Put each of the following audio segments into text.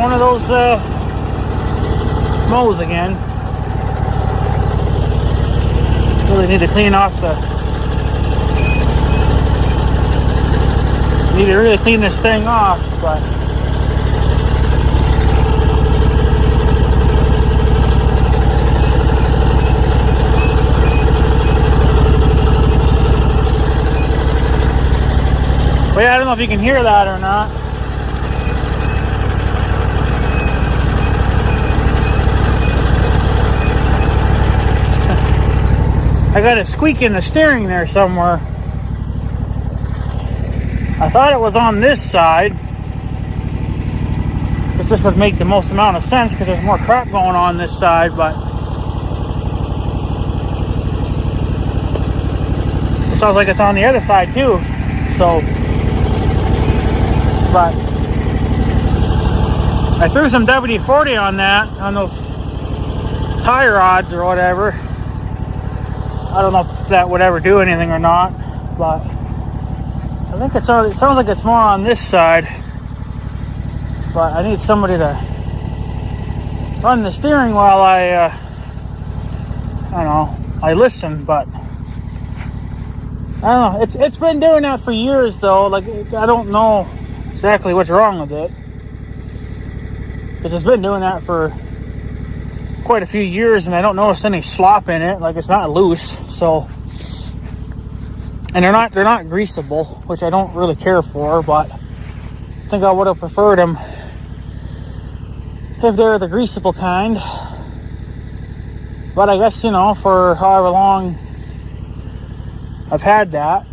one of those mows again. Really need to clean off need to really clean this thing off, but yeah, I don't know if you can hear that or not. I got a squeak in the steering there somewhere. I thought it was on this side, because this would make the most amount of sense because there's more crap going on this side, but it sounds like it's on the other side too. So, but I threw some WD-40 on that, on those tie rods or whatever. I don't know if that would ever do anything or not, but I think it sounds like it's more on this side. But I need somebody to run the steering while I don't know, I listen. But I don't know, it's been doing that for years though. Like, I don't know exactly what's wrong with it, because it's been doing that for quite a few years, and I don't notice any slop in it. Like, it's not loose. So, and they're not greasable, which I don't really care for, but I think I would have preferred them if they're the greasable kind. But I guess, you know, for however long I've had that,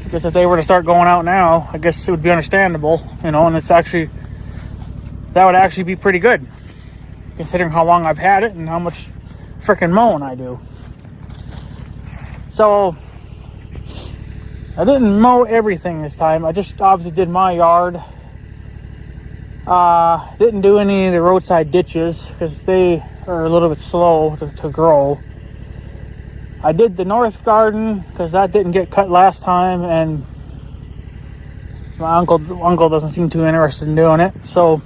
I guess if they were to start going out now, I guess it would be understandable, you know, and it's actually, that would actually be pretty good, considering how long I've had it and how much freaking mowing I do. So I didn't mow everything this time. I just obviously did my yard. Didn't do any of the roadside ditches because they are a little bit slow to grow. I did the north garden because that didn't get cut last time, and my uncle doesn't seem too interested in doing it. So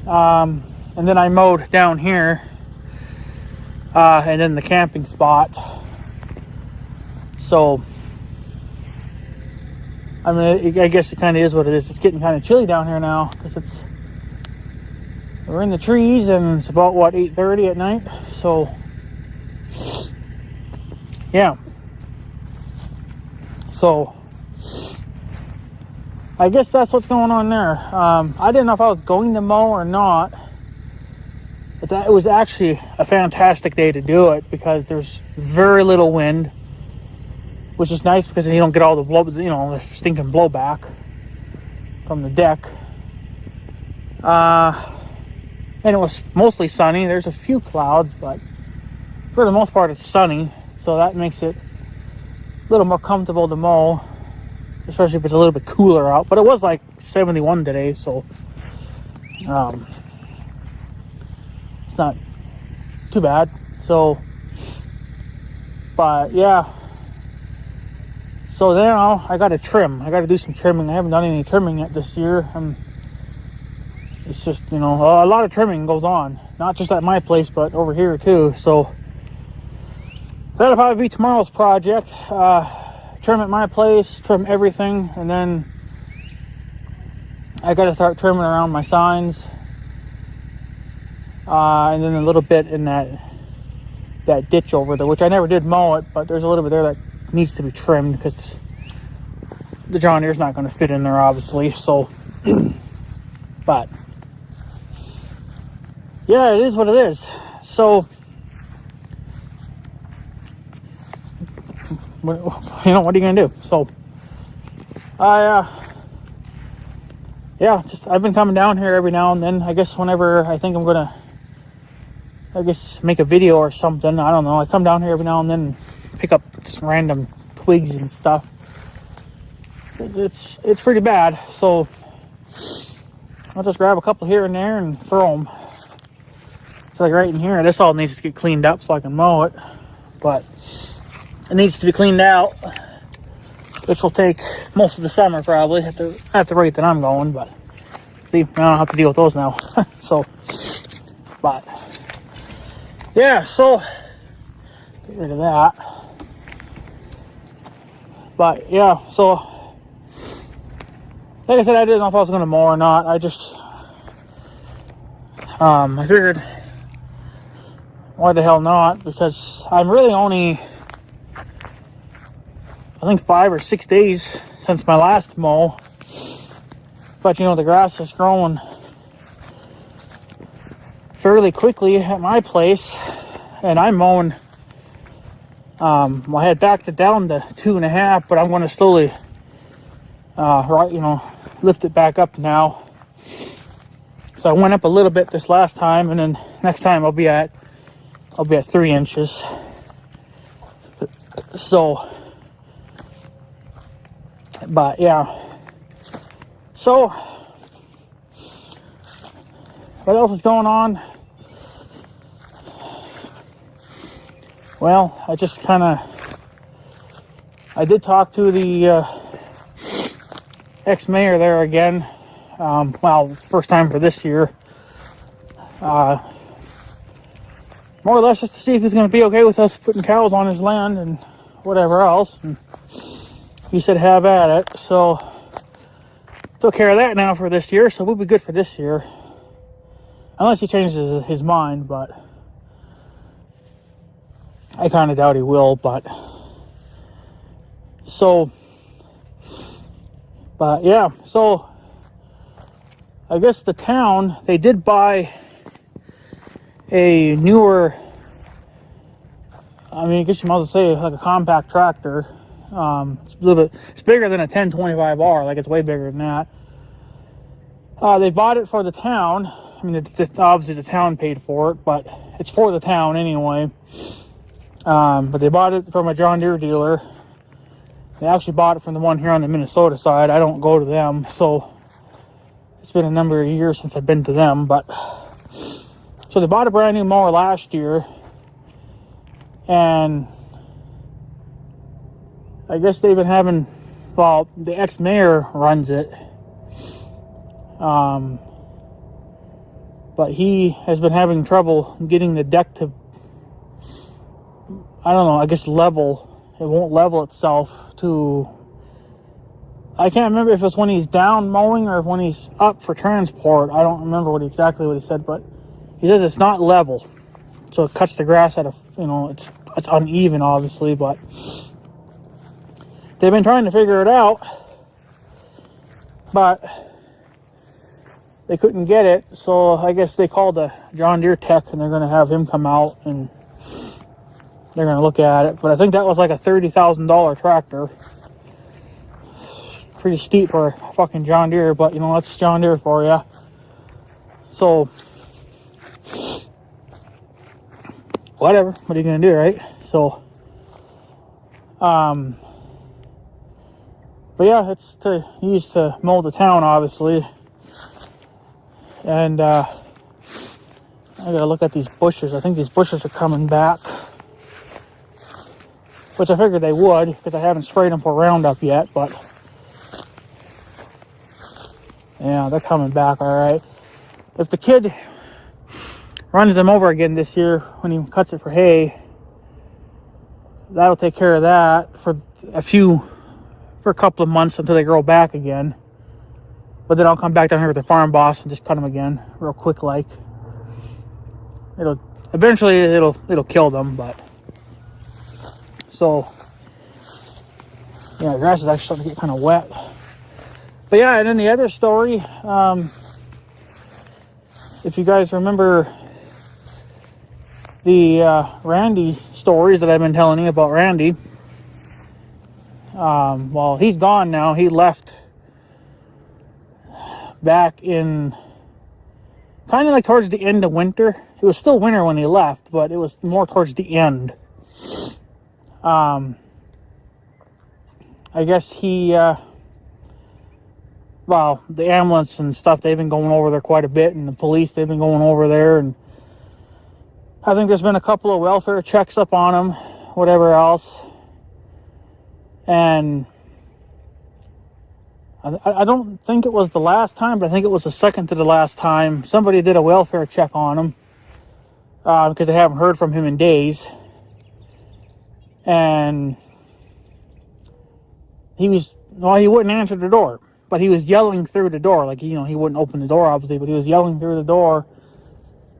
and then I mowed down here, and then the camping spot. So, I mean, I guess it kind of is what it is. It's getting kind of chilly down here now because we're in the trees, and it's about, what, 8:30 at night. So, yeah. So, I guess that's what's going on there. I didn't know if I was going to mow or not. It was actually a fantastic day to do it because there's very little wind, which is nice because then you don't get all the the stinking blowback from the deck. And it was mostly sunny. There's a few clouds, but for the most part it's sunny, so that makes it a little more comfortable to mow, especially if it's a little bit cooler out. But it was like 71 today, so it's not too bad. So, but yeah. So now I got to trim. I got to do some trimming. I haven't done any trimming yet this year. It's just, a lot of trimming goes on, not just at my place, but over here too. So that'll probably be tomorrow's project. Trim at my place, trim everything, and then I got to start trimming around my signs, and then a little bit in that ditch over there, which I never did mow it, but there's a little bit there that needs to be trimmed because the John Deere's not going to fit in there, obviously. So, but yeah, it is what it is. So, what are you going to do? So, I've been coming down here every now and then. I guess whenever I think I'm going to, make a video or something. I don't know. I come down here every now and then and pick up just random twigs and stuff. It's pretty bad. So, I'll just grab a couple here and there and throw them. It's like right in here. This all needs to get cleaned up so I can mow it. But it needs to be cleaned out. which will take most of the summer probably at the rate that I'm going. But see, I don't have to deal with those now. So, but yeah, so get rid of that. But yeah, so like I said, I didn't know if I was going to mow or not. I just I figured, why the hell not? Because I'm really only, I think, 5 or 6 days since my last mow. But you know, the grass is growing fairly quickly at my place, and I'm mowing. I had backed it down to 2.5, but I'm going to slowly, lift it back up now. So I went up a little bit this last time, and then next time I'll be at 3 inches. So, but yeah. So, what else is going on? Well, I just I did talk to the ex-mayor there again. Well, it's the first time for this year. More or less just to see if he's going to be okay with us putting cows on his land and whatever else. And he said have at it. So, took care of that now for this year. So, we'll be good for this year. Unless he changes his mind, but I kind of doubt he will. But yeah, so I guess the town, they did buy a newer, I guess you might as well say like a compact tractor. It's a little bit, it's bigger than a 1025R, like it's way bigger than that. They bought it for the town. Obviously the town paid for it, but it's for the town anyway. But they bought it from a John Deere dealer. They actually bought it from the one here on the Minnesota side. I don't go to them, so it's been a number of years since I've been to them. But so they bought a brand new mower last year, and I guess they've been having, well, the ex-mayor runs it, but he has been having trouble getting the deck to, I don't know, I guess level. It won't level itself to, I can't remember if it's when he's down mowing or when he's up for transport. I don't remember exactly what he said, but he says it's not level. So it cuts the grass out of, it's uneven obviously, but they've been trying to figure it out, but they couldn't get it. So I guess they called the John Deere tech, and they're going to have him come out and they're going to look at it. But I think that was like a $30,000 tractor. Pretty steep for a fucking John Deere, but that's John Deere for you. So, whatever. What are you going to do, right? So, but yeah, it's to use to mow the town, obviously. And, I gotta look at these bushes. I think these bushes are coming back. Which I figured they would, because I haven't sprayed them for Roundup yet, but yeah, they're coming back all right. If the kid runs them over again this year when he cuts it for hay, that'll take care of that for a couple of months until they grow back again. But then I'll come back down here with the farm boss and just cut them again real quick like. Eventually it'll kill them, but so yeah, the grass is actually starting to get kind of wet. But yeah, and then the other story, if you guys remember the Randy stories that I've been telling you about Randy, well, he's gone now. He left back in kind of like towards the end of winter. It was still winter when he left, but it was more towards the end. I guess the ambulance and stuff, they've been going over there quite a bit, and the police, they've been going over there, and I think there's been a couple of welfare checks up on him, whatever else. And I don't think it was the last time, but I think it was the second to the last time somebody did a welfare check on him, because they haven't heard from him in days. And he wouldn't answer the door, but he was yelling through the door. Like, he wouldn't open the door, obviously, but he was yelling through the door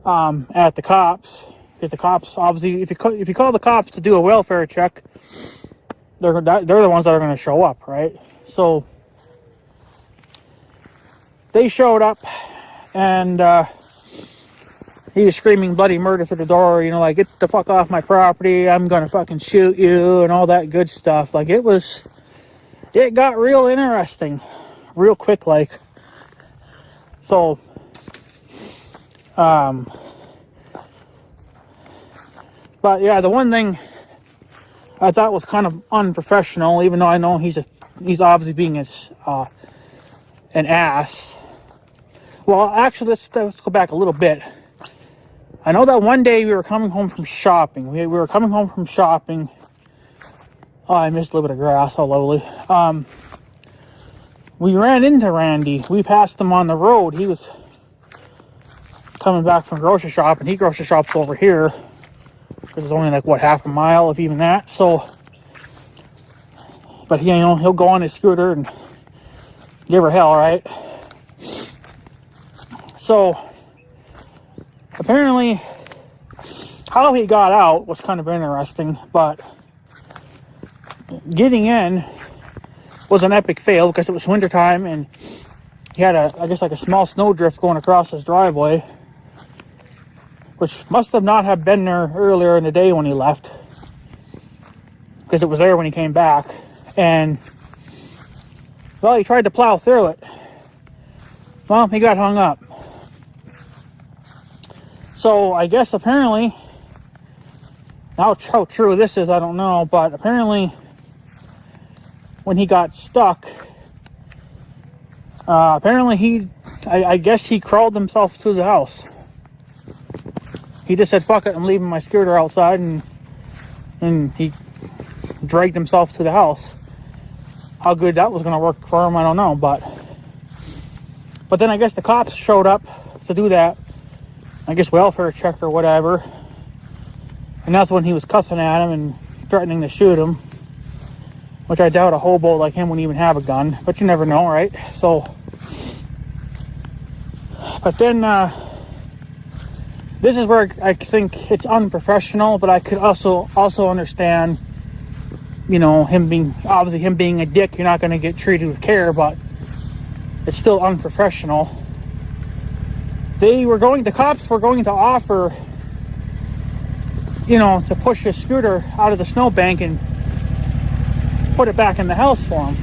at the cops. Because the cops, obviously, if you call the cops to do a welfare check, they're the ones that are going to show up, right? So they showed up, and he was screaming bloody murder through the door, like, get the fuck off my property, I'm gonna fucking shoot you, and all that good stuff. Like, it got real interesting, real quick, like. So, but yeah, the one thing I thought was kind of unprofessional, even though I know he's obviously being an ass. Well, actually, let's go back a little bit. I know that one day we were coming home from shopping. We were coming home from shopping. Oh, I missed a little bit of grass. How lovely. We ran into Randy. We passed him on the road. He was coming back from grocery shopping. He grocery shops over here, because it's only like, what, half a mile, if even that. So, but he'll go on his scooter and give her hell, right? So, apparently, how he got out was kind of interesting, but getting in was an epic fail because it was wintertime and he had a small snowdrift going across his driveway, which must not have been there earlier in the day when he left, because it was there when he came back. And, well, he tried to plow through it. Well, he got hung up. So, I guess apparently, how true this is, I don't know, but apparently, when he got stuck, I guess he crawled himself to the house. He just said, fuck it, I'm leaving my scooter outside, and he dragged himself to the house. How good that was going to work for him, I don't know, but then I guess the cops showed up to do that, I guess welfare check or whatever, and that's when he was cussing at him and threatening to shoot him, which I doubt a hobo like him wouldn't even have a gun, but you never know, right? So, but then, this is where I think it's unprofessional, but I could also understand, him being a dick. You're not going to get treated with care, but it's still unprofessional. The cops were going to offer, to push his scooter out of the snowbank and put it back in the house for him.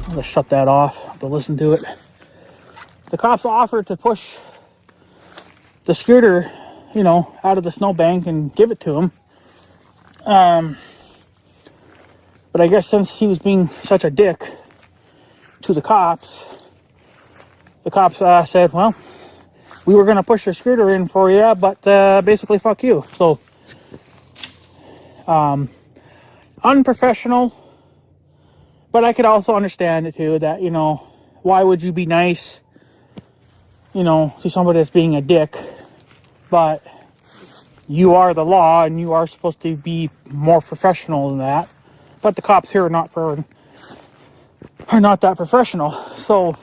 I'm gonna shut that off to listen to it. The cops offered to push the scooter, out of the snowbank and give it to him. But I guess since he was being such a dick to the cops said, well, we were going to push your scooter in for you, but basically fuck you. So, unprofessional, but I could also understand it too, that, why would you be nice, to somebody that's being a dick, but you are the law and you are supposed to be more professional than that. But the cops here are not that professional. So,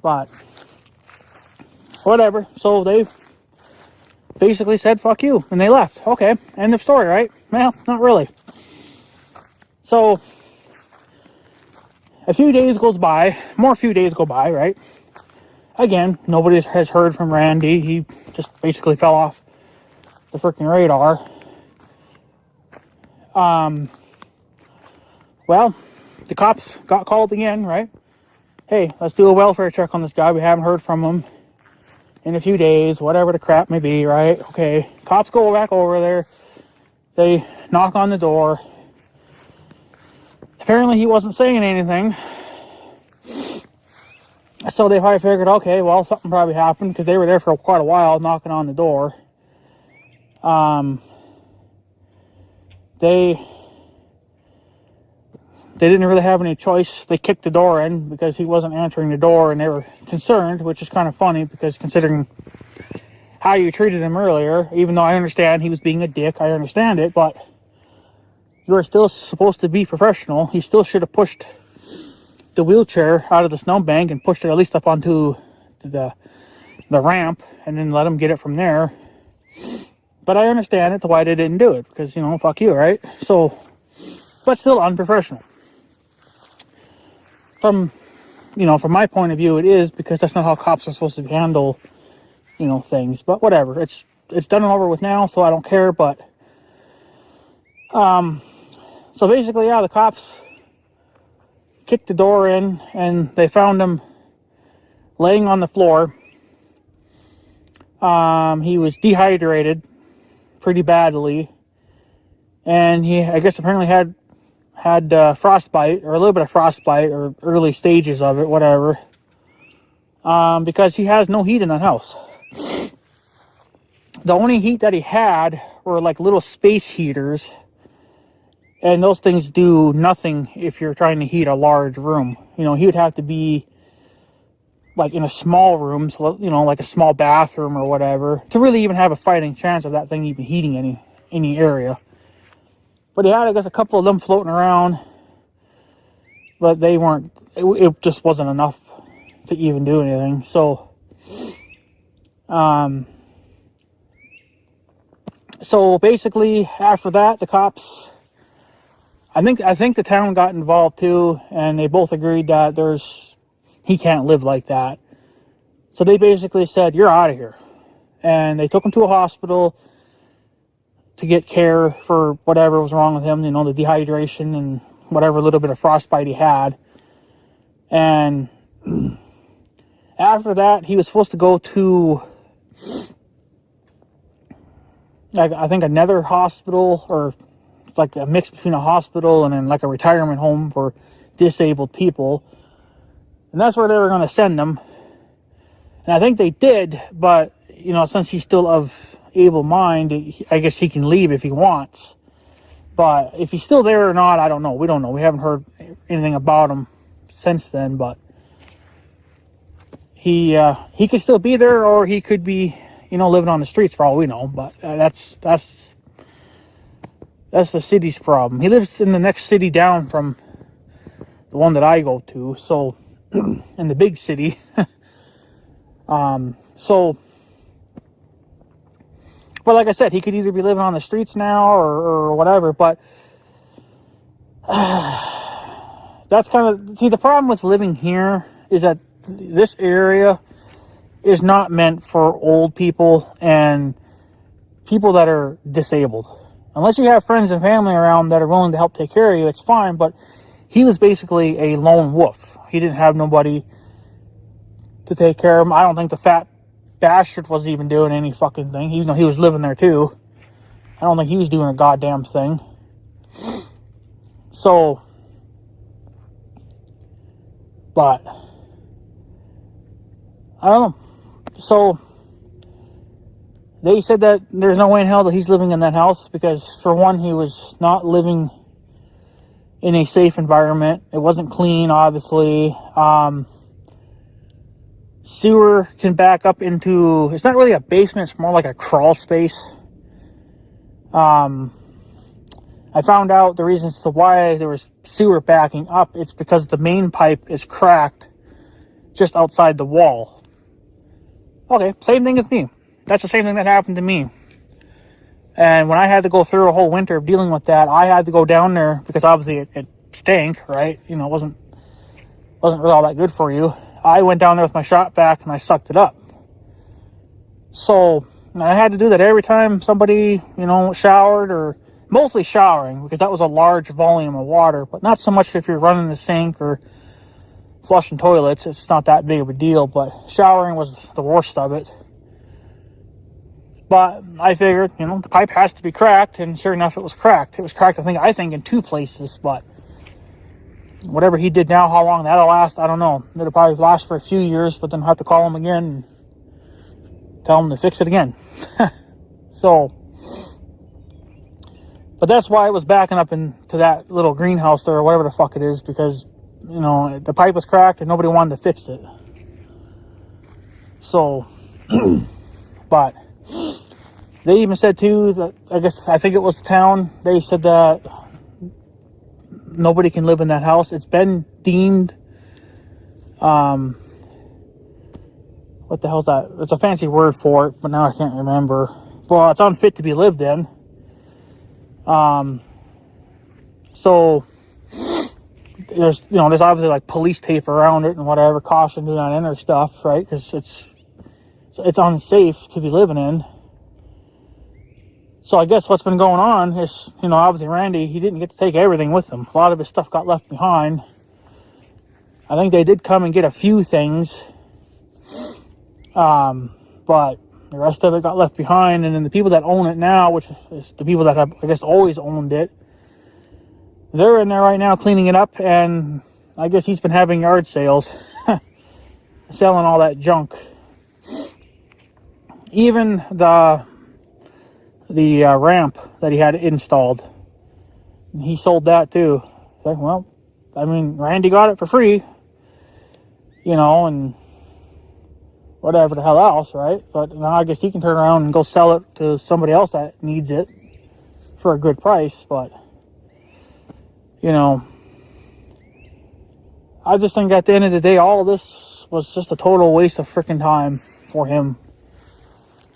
but whatever. So they basically said, fuck you, and they left. Okay, end of story, right? Well, not really. So a few days go by, right? Again, nobody has heard from Randy. He just basically fell off the freaking radar. Well, the cops got called again, right? Hey, let's do a welfare check on this guy. We haven't heard from him in a few days, whatever the crap may be, right? Okay, cops go back over there. They knock on the door. Apparently he wasn't saying anything. So they probably figured, okay, well, something probably happened, because they were there for quite a while knocking on the door. they didn't really have any choice. They kicked the door in because he wasn't answering the door, and they were concerned, which is kind of funny because considering how you treated him earlier, even though I understand he was being a dick, I understand it, but you are still supposed to be professional. He still should have pushed the wheelchair out of the snowbank and pushed it at least up onto the ramp and then let him get it from there. But I understand it, why they didn't do it, because, you know, fuck you, right? So, but still unprofessional. From my point of view, it is, because that's not how cops are supposed to handle, you know, things. But whatever, it's done and over with now, so I don't care. But so basically, yeah, the cops kicked the door in, and they found him laying on the floor. He was dehydrated pretty badly, and he, I guess, apparently had frostbite, or a little bit of frostbite, or early stages of it, whatever, because he has no heat in that house. The only heat that he had were like little space heaters, and those things do nothing if you're trying to heat a large room. You know, he would have to be like in a small room, so, you know, like a small bathroom or whatever, to really even have a fighting chance of that thing even heating any area. But he had, I guess, a couple of them floating around, but they weren't, it just wasn't enough to even do anything. So, so basically, after that, the cops, I think the town got involved too, and they both agreed that he can't live like that. So they basically said, you're out of here. And they took him to a hospital to get care for whatever was wrong with him, you know, the dehydration and whatever little bit of frostbite he had. And after that, he was supposed to go to, I think, another hospital, or like a mix between a hospital and then like a retirement home for disabled people. And that's where they were going to send him. And I think they did, but, you know, since he's still of able mind, I guess he can leave if he wants. But if he's still there or not, I don't know. We don't know. We haven't heard anything about him since then, but he could still be there, or he could be, you know, living on the streets for all we know. But that's the city's problem. He lives in the next city down from the one that I go to, so in the big city. So, but like I said, he could either be living on the streets now or whatever, but that's kind of, see, the problem with living here is that this area is not meant for old people and people that are disabled. Unless you have friends and family around that are willing to help take care of you, it's fine, but he was basically a lone wolf. He didn't have nobody to take care of him. I don't think the fat bastard was even doing any fucking thing, even though he was living there too. I don't think he was doing a goddamn thing. So, but I don't know. So they said that there's no way in hell that he's living in that house, because for one, he was not living in a safe environment. It wasn't clean, obviously. Sewer can back up into, it's not really a basement, it's more like a crawl space. I found out the reasons to why there was sewer backing up. It's because the main pipe is cracked just outside the wall. Okay, same thing as me. That's the same thing that happened to me. And when I had to go through a whole winter of dealing with that, I had to go down there because obviously it stank, right? You know, it wasn't really all that good for you. I went down there with my shop vac and I sucked it up. So I had to do that every time somebody, you know, showered, or mostly showering, because that was a large volume of water, but not so much if you're running the sink or flushing toilets. It's not that big of a deal, but showering was the worst of it. But I figured, you know, the pipe has to be cracked, and sure enough, it was cracked. It was cracked, I think in 2 places, but whatever he did now, how long that'll last, I don't know. It'll probably last for a few years, but then I'll have to call him again and tell him to fix it again. So, But that's why it was backing up into that little greenhouse there, or whatever the fuck it is, because, you know, the pipe was cracked and nobody wanted to fix it. So, but they even said too that, I think it was the town, they said that nobody can live in that house. It's been deemed, what the hell's that? It's a fancy word for it, but now I can't remember. Well, it's unfit to be lived in. So there's obviously like police tape around it and whatever, caution, do not enter stuff, right? Because it's unsafe to be living in. So I guess what's been going on is, obviously Randy, he didn't get to take everything with him. A lot of his stuff got left behind. I think they did come and get a few things, but the rest of it got left behind. And then the people that own it now, which is the people that have, I guess, always owned it, they're in there right now cleaning it up. And I guess he's been having yard sales, selling all that junk. Even the ramp that he had installed, he sold that too. It's like, well, I mean, Randy got it for free, and whatever the hell else, right? But now I guess he can turn around and go sell it to somebody else that needs it for a good price. But, I just think at the end of the day, all of this was just a total waste of freaking time for him.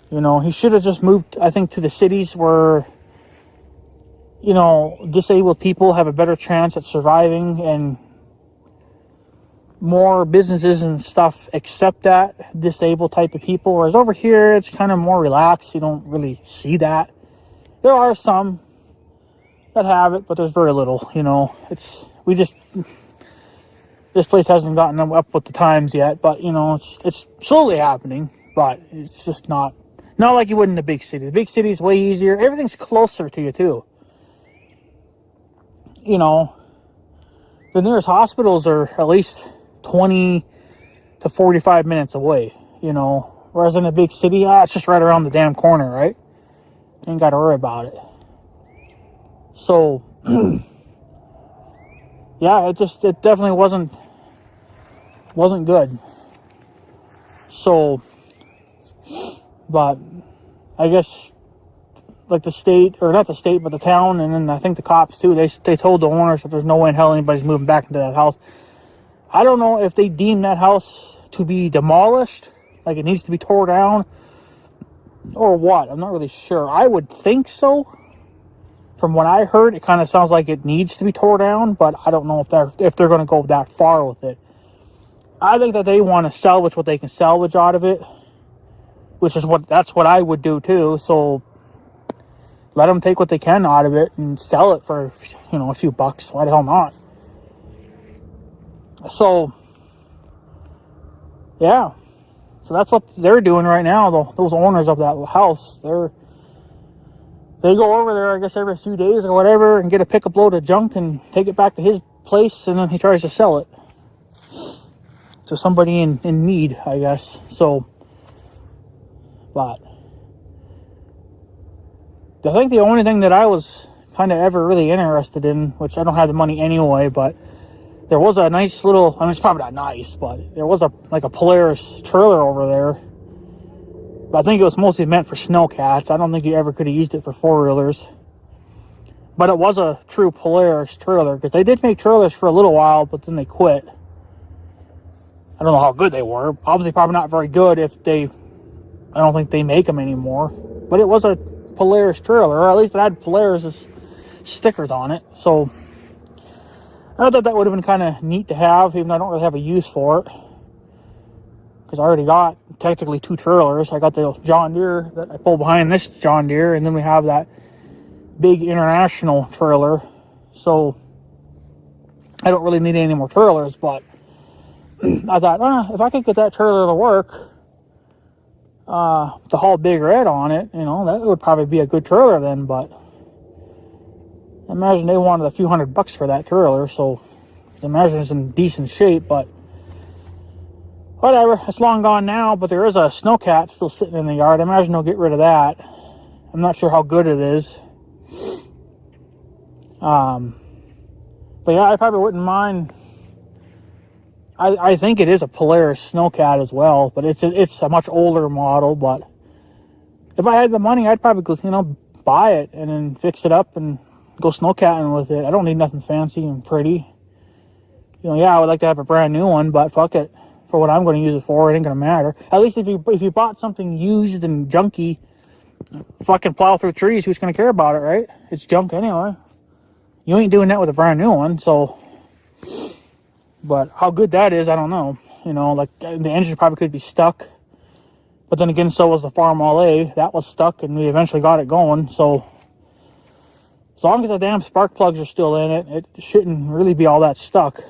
He should have just moved, I think, to the cities where, disabled people have a better chance at surviving, and more businesses and stuff accept that disabled type of people. Whereas over here, it's kind of more relaxed. You don't really see that. There are some that have it, but there's very little, this place hasn't gotten up with the times yet, but, it's slowly happening, but it's just not like you would in the big city. The big city is way easier. Everything's closer to you, too. The nearest hospitals are at least 20 to 45 minutes away, Whereas in a big city, it's just right around the damn corner, right? Ain't got to worry about it. So, yeah, it definitely wasn't good. So, but I guess like the state, or not the state, but the town, and then I think the cops too, they told the owners that there's no way in hell anybody's moving back into that house. I don't know if they deem that house to be demolished, like it needs to be tore down, or what. I'm not really sure. I would think so. From what I heard, it kind of sounds like it needs to be tore down, but I don't know if they're going to go that far with it. I think that they want to salvage what they can salvage out of it, that's what I would do too. So let them take what they can out of it and sell it for, a few bucks. Why the hell not? So, yeah. So that's what they're doing right now. Those owners of that house, they go over there, I guess, every few days or whatever, and get a pickup load of junk and take it back to his place, and then he tries to sell it to somebody in need, I guess. So, but I think the only thing that I was kind of ever really interested in, which I don't have the money anyway, but there was a nice little, it's probably not nice, but there was a Polaris trailer over there. But I think it was mostly meant for snowcats. I don't think you ever could have used it for four-wheelers. But it was a true Polaris trailer, because they did make trailers for a little while, but then they quit. I don't know how good they were. Obviously, probably not very good I don't think they make them anymore. But it was a Polaris trailer, or at least it had Polaris stickers on it. So I thought that would have been kind of neat to have, even though I don't really have a use for it. Because I already got technically two trailers. I got the John Deere that I pull behind this John Deere, and then we have that big international trailer. So I don't really need any more trailers, but I thought, if I could get that trailer to work, to haul Big Red on it, that would probably be a good trailer then. But I imagine they wanted a few $100 for that trailer, so I imagine it's in decent shape, but whatever, it's long gone now. But there is a snowcat still sitting in the yard. I imagine they'll get rid of that. I'm not sure how good it is, But yeah, I probably wouldn't mind. I think it is a Polaris snowcat as well, but it's a much older model. But if I had the money, I'd probably, buy it and then fix it up and go snowcatting with it. I don't need nothing fancy and pretty. Yeah, I would like to have a brand new one, but fuck it. For what I'm going to use it for, it ain't going to matter. At least if you bought something used and junky, fucking plow through trees, who's going to care about it, right? It's junk anyway. You ain't doing that with a brand new one, so. But how good that is, I don't know. Like the engine probably could be stuck. But then again, so was the Farm LA. That was stuck, and we eventually got it going. So as long as the damn spark plugs are still in it, it shouldn't really be all that stuck.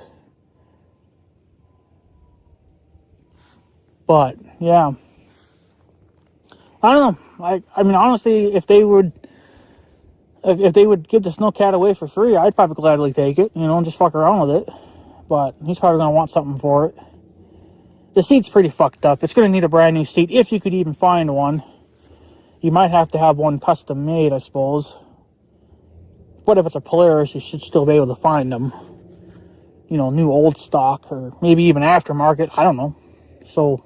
But yeah, I don't know. I mean, honestly, if they would give the snowcat away for free, I'd probably gladly take it. And just fuck around with it. But he's probably gonna want something for it. The seat's pretty fucked up. It's gonna need a brand new seat if you could even find one. You might have to have one custom made, I suppose. But if it's a Polaris, you should still be able to find them. New old stock or maybe even aftermarket. I don't know. So.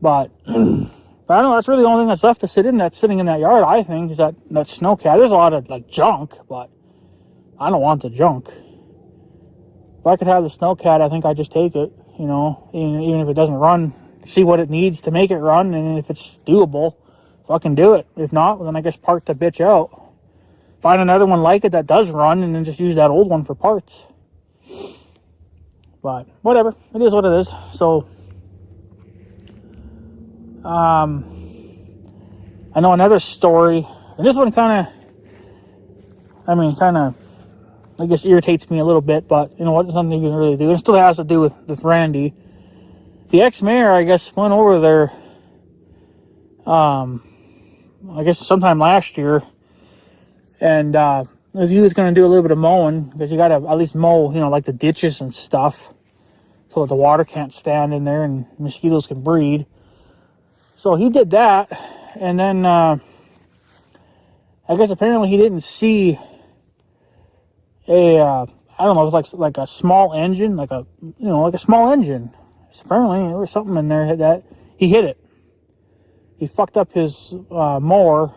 But I don't know, that's really the only thing that's left to sitting in that yard, I think, is that snowcat. There's a lot of junk, but I don't want the junk. If I could have the snowcat, I think I'd just take it, even if it doesn't run, see what it needs to make it run, and if it's doable, fucking do it. If not, well, then I guess park the bitch out. Find another one like it that does run, and then just use that old one for parts. But whatever, it is what it is. So I know another story, and this one kind of, I guess, irritates me a little bit, but you know what, it's nothing you can really do. It still has to do with this Randy. The ex-mayor, I guess, went over there, I guess sometime last year, and he was going to do a little bit of mowing, because you got to at least mow, like the ditches and stuff, so that the water can't stand in there and mosquitoes can breed. So he did that, and then I guess apparently he didn't see I don't know, it was like a small engine, like a small engine. So apparently there was something in there that he hit it. He fucked up his mower,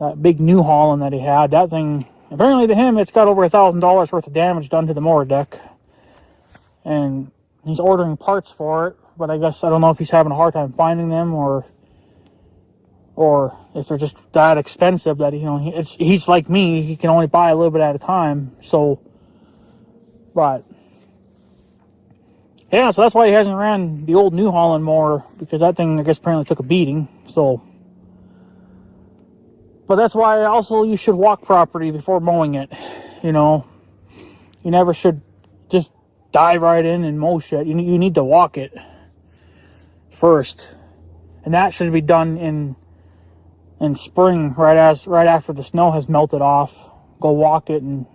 that big New Holland that he had. That thing, apparently to him, it's got over $1,000 worth of damage done to the mower deck, and he's ordering parts for it. But I guess I don't know if he's having a hard time finding them, or if they're just that expensive that he's like me, he can only buy a little bit at a time. So, but yeah, so that's why he hasn't ran the old New Holland more, because that thing, I guess, apparently took a beating. So, but that's why also you should walk property before mowing it. You never should just dive right in and mow shit. You need to walk it first, and that should be done in spring, right after the snow has melted off. Go walk it and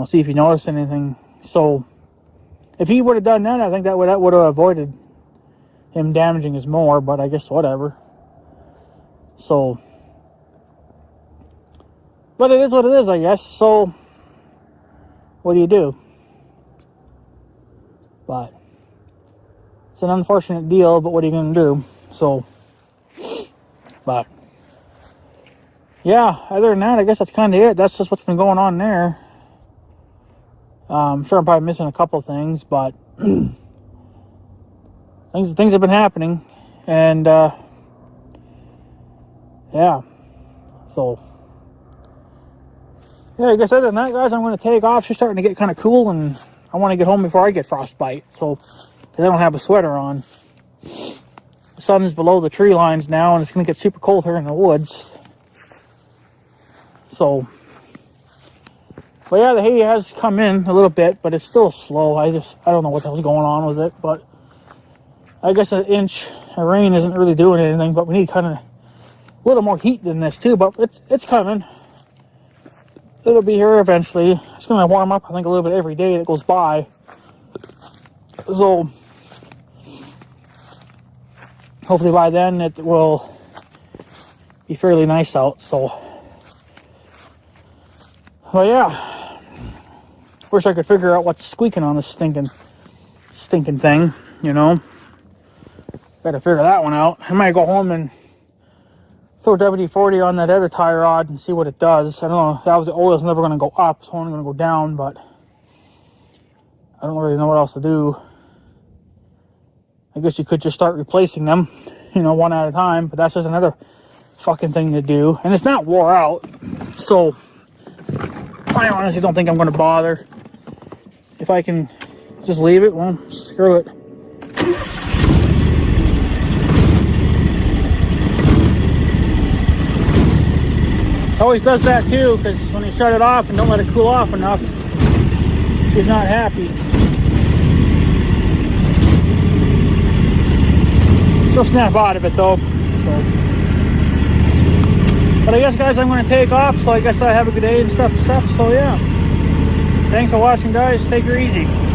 see if you notice anything. So if he would have done that, I think that would have avoided him damaging his mower. But I guess whatever. So, but it is what it is, I guess. So what do you do? But it's an unfortunate deal, but what are you going to do? So, but yeah, other than that, I guess that's kind of it. That's just what's been going on there. I'm sure I'm probably missing a couple things, but things have been happening, and yeah. So yeah, I guess other than that, guys, I'm going to take off. It's starting to get kind of cool, and I want to get home before I get frostbite. So, because I don't have a sweater on. The sun's below the tree lines now, and it's going to get super cold here in the woods. So, but yeah, the hay has come in a little bit, but it's still slow. I don't know what the hell's going on with it, but I guess an inch of rain isn't really doing anything, but we need kind of a little more heat than this too, but it's coming. It'll be here eventually. It's going to warm up, I think, a little bit every day that goes by. So, hopefully by then it will be fairly nice out. So, Well, yeah. Wish I could figure out what's squeaking on this stinking thing, you know. Gotta figure that one out. I might go home and throw WD-40 on that other tie rod and see what it does. I don't know. That was the oil's never going to go up, it's only going to go down, but I don't really know what else to do. I guess you could just start replacing them, you know, one at a time, but that's just another fucking thing to do. And it's not wore out, so I honestly don't think I'm going to bother. If I can just leave it, well, screw it. Always does that too, because when you shut it off and don't let it cool off enough, she's not happy. She'll snap out of it though. So. But I guess, guys, I'm going to take off, so I guess I have a good day and stuff. So yeah. Thanks for watching, guys. Take her easy.